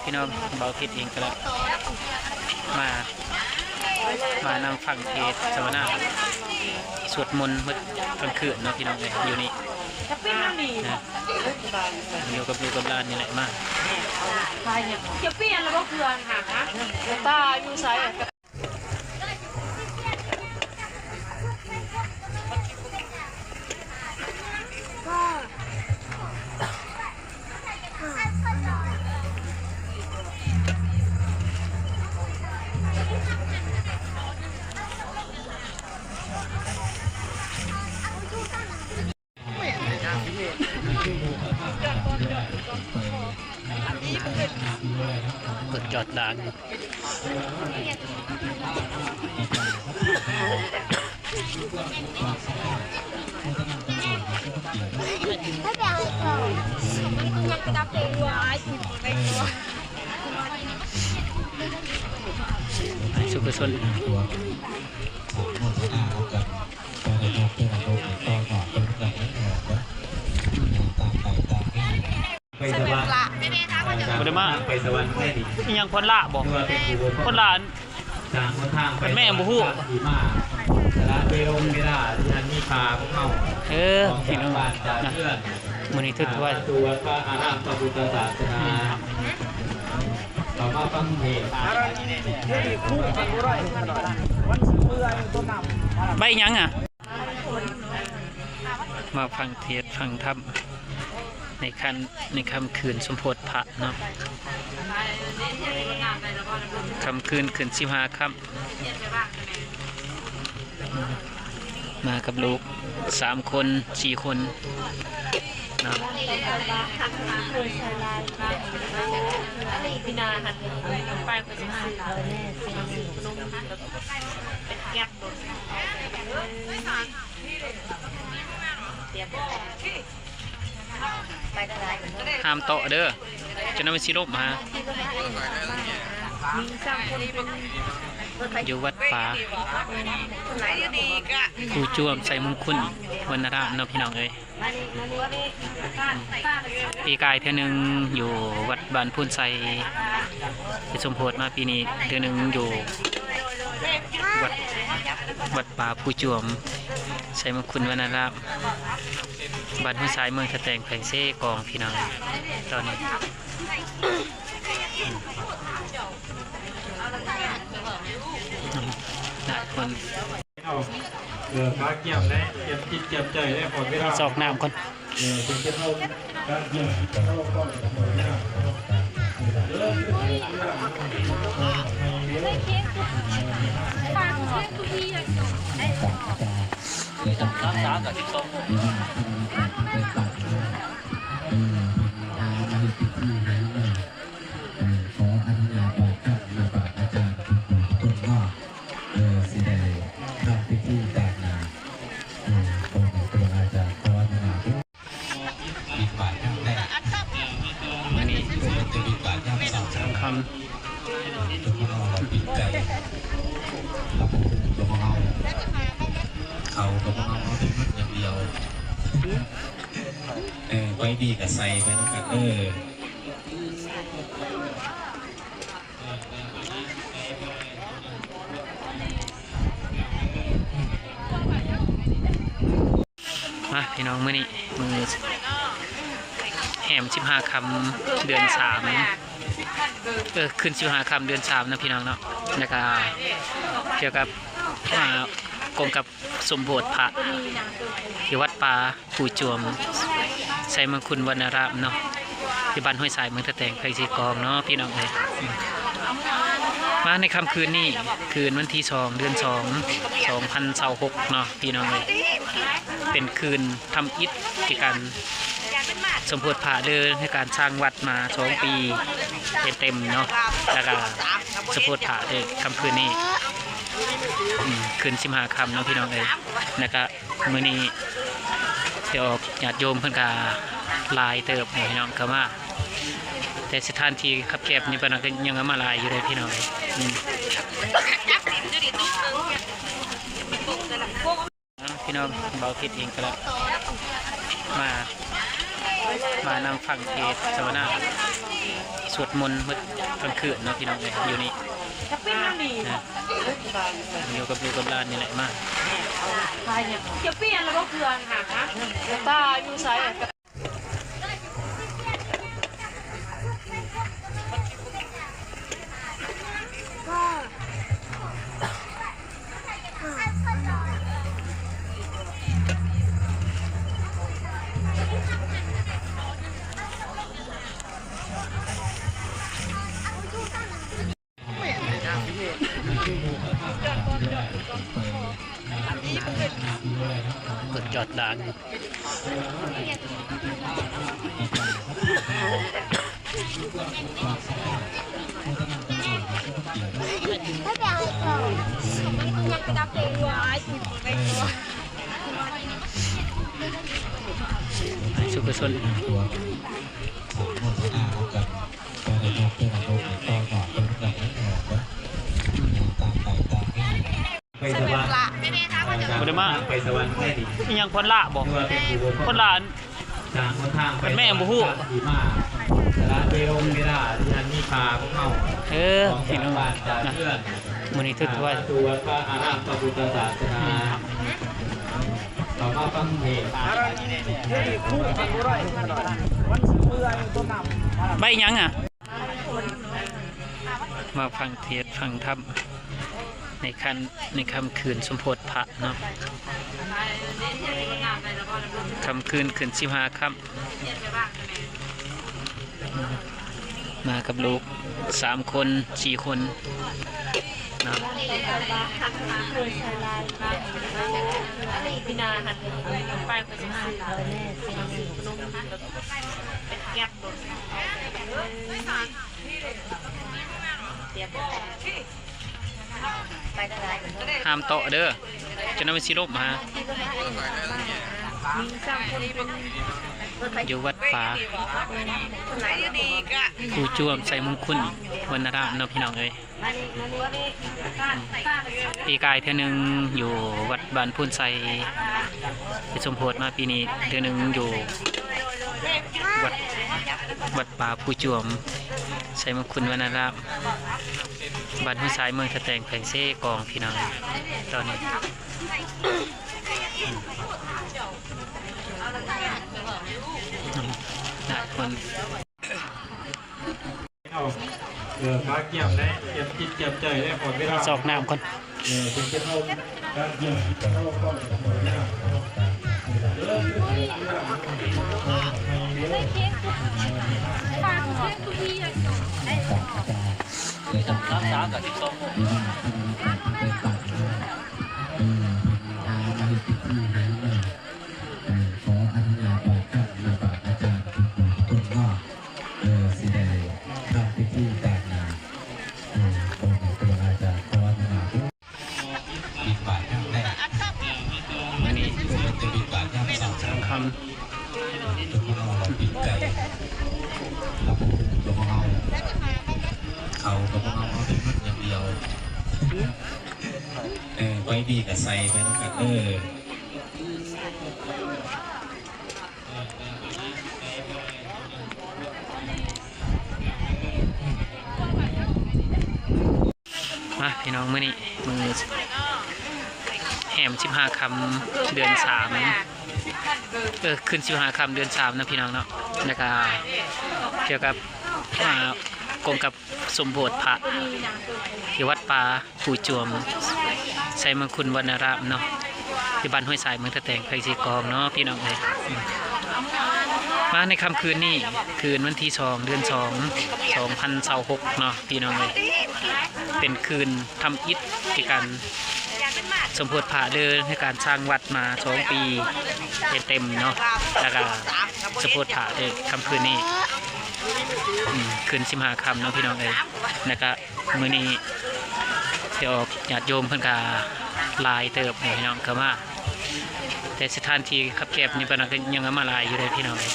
พี่น้องเบาคิดเองก็แล้วมานำฟังเทศสวนาสวดมนต์เมื่อกลางคืนเนาะพี่น้องเลยอยู่นี่นะอยู่กับลูกกับหลานนี่แหละมาจะเปลี่ยนแล้วก็เพื่อนค่ะตาอยู่ไซเปิดจอดด่านสุขสนไปสวรรค์บ่ได้มาไปสวรรค์แค่นี้ ยังคนละบอกคนละเป็นแม่บุหูมาสาระเบลไม่ได้ที่นั่นมีปลาพวกเขาพี่น้องนะมื้อนี้ทึกว่าตัวพระอารามพระพุทธศาสนาต่อมาฟังเพลงใบยังอ่ะมาฟังเทศฟังธรรมในคำคืนสมโพธิพระเนาะคำคืนคืน15 ค่ำมากับลูก3 คน4 คนเนาะพี่นาหันไปก็จะมาเป็นแก๊บห้ามโตะเด้อจะนำไปสิลบมาอยู่วัดป่าครูจวมใส่มงคลวรรณรามเนาะพี่น้องเอ้ยปีกายเท่านึงอยู่วัดบ้านพุ่นไซไปสมโพธิมาปีนี้เท่านึงอยู่วัดป่าครูจวมใส่มงคลวรรณรามบ้านพุ่นไซเมืองตะแตงแผงเซ่กองพี่น้องตอนนี้ได้คนขาเกี่ยมได้เก็บจิตเก็บใจได้ผลไม่ได้สอกน้ำก่อนรักษากับที่ตรงเขาก็มาเอาเป็นมัดอย่างเดียวไว้ดีกับใส่ไปน้องกันมาพี่น้องมื้อนี้มือแหม15 ค่ำเดือน3ขึ้น15 ค่ำเดือน3นะพี่น้องเนาะแล้วก็เกี่ยวกับกงกับสมโภชพระที่วัดป่าภูจวมใส่มงคลวรรณรามเนาะที่บ้านห้วยสายเมืองตะแตงไผ่สีกองเนาะพี่น้องเลยมาในค่ำคืนนี้คืนวันที่2 เดือน2 2026เนาะพี่น้องเลยเป็นคืนทำอิฐที่การสมโภชพระเดินในการสร้างวัดมา2 ปีเต็มเนาะแล้วก็สมโภชพระในค่ำคืนนี้คืน15 ค่ำเนาะพี่น้องเอ้ยแล้วก็มื้อนี้ที่ออกญาติโยมเพิ่นก็ลายเติบพี่น้องก็มาแต่สถานที่คับแคบนี่เพิ่นก็ยังมาลายอยู่เลยพี่น้องพี่น้องเบาคิดเองก็แล้วมานำฟังเทศสวนาส สวดมนต์เมื่อกลางคืนเนาะพี่น้องเลยอยู่นี่ จะปิ้งน้ำดี นะอยู่กับลูกกับหลานนี่แหละมาก จะปิ้งแล้วก็เกลือค่ะตาอยู่ไซส์กดยอดด่านสุขสนไปสวรรค์ บ่ได้มา ไปสวรรค์แค่นี้ นี่ยังคนละบอกคนละ ทางคนทาง เป็นแม่บ่ฮู้ ดีมากสาราเวลเวลาที่ท่านมีพาพวกเขา ของ พี่น้อง บ้านจาก นะ เพื่อน มื้อนี้ถือว่า ตัวพระอารามพระพุทธศาสนาต่อมาฟังเพลง ใบยังอ่ะมาฟังเทศน์ฟังธรรมในคำคืนสมโพธิพระเนาะคำคืนคืน15ค่ำมากับลูก3 คน 4 คนเนาะ พี่นาหันไปไปจะมาเป็นแก๊บโดนห้ามโตะเด้อจะนำไปสิลบมาอยู่วัดป่าผู้จ้วมใส่มงคลวรรณรามเนาะพี่น้องเอ้ยปีกายเท่านึงอยู่วัดบ้านพุ่นไซไปสมโพธิมาปีนี้เท่านึงอยู่วัดป่าผู้จ้วมใส่มงคลวรรณรามบ้านพุ่นไซเมืองตะแตงแผงเซ่กองพี่น้องตอนนี้หลายคน พระเกี่ยมได้เกี่ยมจิตเกี่ยมใจได้ผลไม่ได้ สอกน้ำก่อน เป็นเจ้าการเกี่ยมจิตเราก็ไม่ได้รักษากับที่ส้มอันนี้สามคำ เขาก็พวกเราเป็นมันอย่างเดียวไว้ดีกับใส่ไปต้องกันมาพี่น้องมื้อนี้มือแหม15 ค่ำเดือน 3ขึ้น15 ค่ำเดือน 3นะพี่น้องเนาะแล้วก็เกี่ยวกับกงกับสมโพธิพระที่วัดป่าผู้จวมใส่มังคุดวรรณรามเนาะที่บ้านห้วยสายเมืองตะแตงไพศรีกองเนาะพี่น้องเลยมาในค่ำคืนนี้คืนวันที่2 เดือน 2 2026เนาะพี่น้องเลยเป็นคืนทำอิฐที่การสมโพธิพระเดินในการสร้างวัดมา2 ปีเต็มเนาะแล้วก็สมโพธิพระในค่ำคืนนี้คืน15 ค่ำเนาะพี่น้องเอ้ยแล้วก็มื้อนี้ที่ออกญาติโยมเพิ่นก็หลายเติบพี่น้องก็มาแต่สถานที่คับแคบนี่เพิ่นก็ยังมาหลายอยู่เลยพี่น้องเอ้ย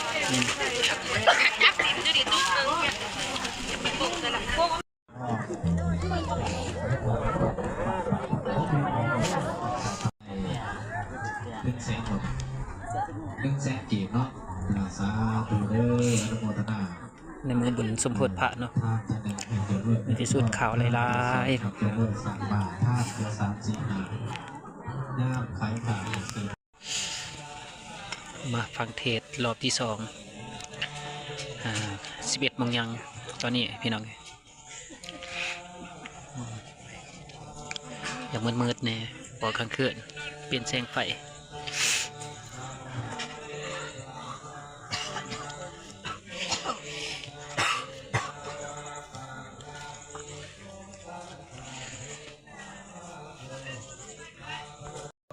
100,000 กีบเนาะสาธุเด้ออนุโมทนา ในมือบุญ สมโพธิพระเนาะในที่สุดข่าวหลายๆครับมาฟังเทศรอบที่11 โมงยังตอนนี้พี่น้องอยากมืดๆเนี่ยปอกกลางคืนเปลี่ยนแสงไฟ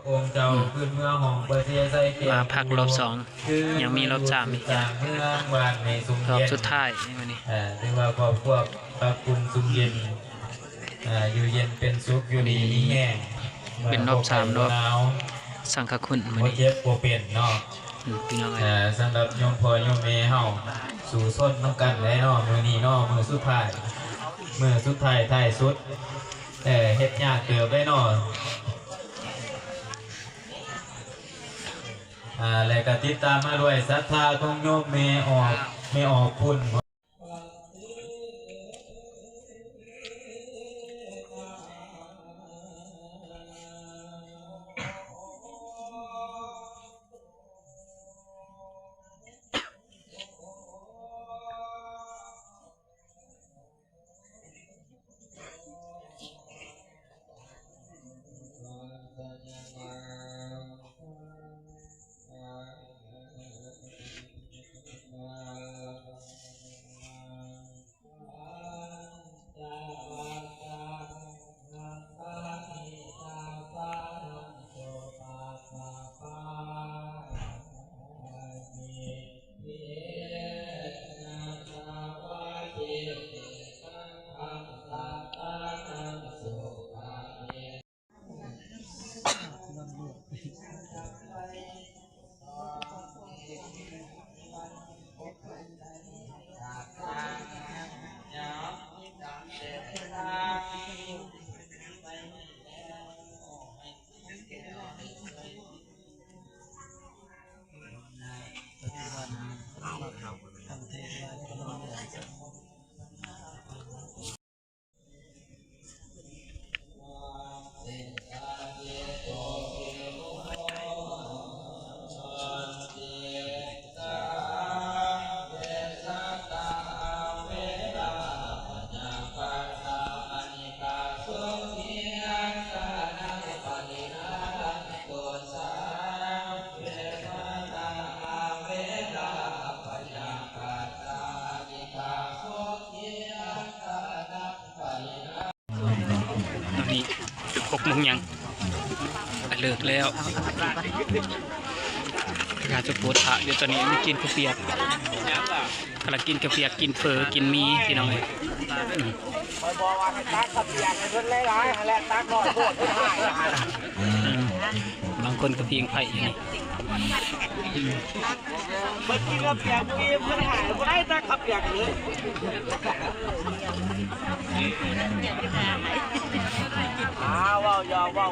องค์เจ้าขึ้นเมื่อของประเทศไทยมาพักรอบ2ยังมีรอบ3อีก จากเมืองบ้านในสุม รอบ เย็น สุดท้ายวันนี้ ถึงว่าครอบครัวพระคุณสุมเย็นอยู่เย็นเป็นสุขอยู่ดีมีแห้ง เป็นรอบ3รอบสังฆคุณวัน โม นี้ เจ็บโมเป็นเนาะ พี่น้อง สำหรับโยมพ่อโยมแม่เฮาสู่ส้นน้ำกันได้เนาะมือนี้เนาะมือสุดท้ายท้ายสุดเฮ็ดยากเติบได้เนาะและก็ติดตามมาด้วยศรัทธาของโยมแม่ออกคุณ ตอนนี้6 โมงยังเลิกแล้วงานจะปวดขาเดี๋ยวตอนนี้ไม่กินข้าวเปียกกำลังกินข้าวเปียกกินเฟอกินมีพี่น้องเลยบางคนก็เพียงไผ่อย่างนี้เมื่อกี้กับเปียกมีเพื่อนหายไม่ได้ตักขับเปียกเลยว้าวยาวว้าว